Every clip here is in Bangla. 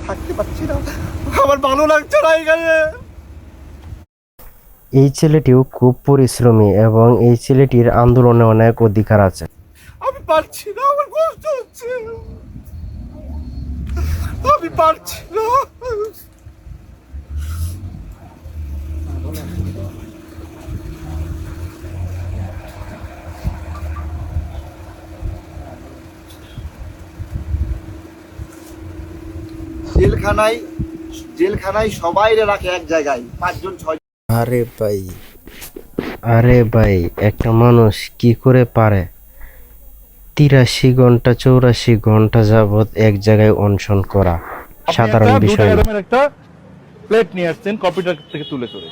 থাকতে পারছি না, আমার ভালো লাগছে না এখানে। এই ছেলেটিও খুব পরিশ্রমী এবং এই ছেলেটির আন্দোলনে অনেক অধিকার আছে। আমি পারছি না, আমার কষ্ট হচ্ছে, আমি পারছি না। জেলখানায় জেলখানায় সবাই রাখে এক জায়গায়, 5-6। আরে ভাই, আরে ভাই, একটা মানুষ কি করে পারে 83 ঘন্টা 84 ঘন্টা যাবত এক জায়গায় অনশন করা? সাধারণ বিষয় না। একটা প্লেট নিয়ে আসছেন কম্পিউটার থেকে তুলে করে,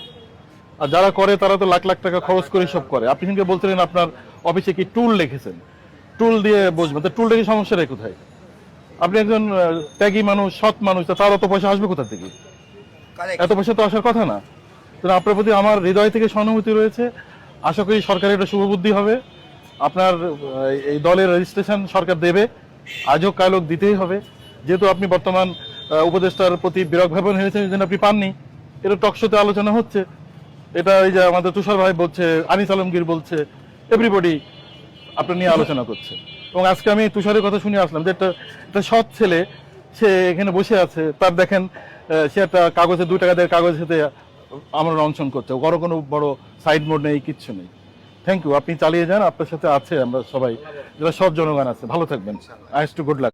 আর যারা করে তারা তো লাখ লাখ টাকা খরচ করে সব করে। আপনি কিন্তু বলছিলেন আপনার অফিসে কি টুল লিখেছেন, টুল দিয়ে বসবেন, তো টুল দেখে সমস্যাটা কোথায়? আপনি একজন ত্যাগী মানুষ, সৎ মানুষ, তো তার অত পয়সা আসবে কোথা থেকে? এত পয়সা তো আসার কথা না। তো আপনার প্রতি আমার হৃদয় থেকে সহানুভূতি রয়েছে। আশা করি সরকারের একটা শুভবুদ্ধি হবে। আপনার এই দলের রেজিস্ট্রেশন সরকার দেবে, আজ হোক কাল হোক দিতেই হবে। যেহেতু আপনি বর্তমান উপদেষ্টার প্রতি বিরগ ভাবন হয়েছেন, এই জন্য আপনি পাননি। এটা টকশোতে আলোচনা হচ্ছে, এটা এই যে আমাদের তুষার ভাই বলছে, আনিস আলমগীর বলছে, এভরিবডি আপনার নিয়ে আলোচনা করছে। এবং আজকে আমি তুষারের কথা শুনে আসলাম যে একটা সৎ ছেলে, সে এখানে বসে আছে, তার দেখেন সে একটা কাগজে 2 টাকা দিয়ে কাগজ হাতে আমরা অনশন করছে, ওর কোনো বড় সাইড মোড নেই, কিচ্ছু নেই। থ্যাংক ইউ, আপনি চালিয়ে যান, আপনার সাথে আছে আমরা সবাই যারা সব জনগণ আছে। ভালো থাকবেন, আইস টু গুড লাক।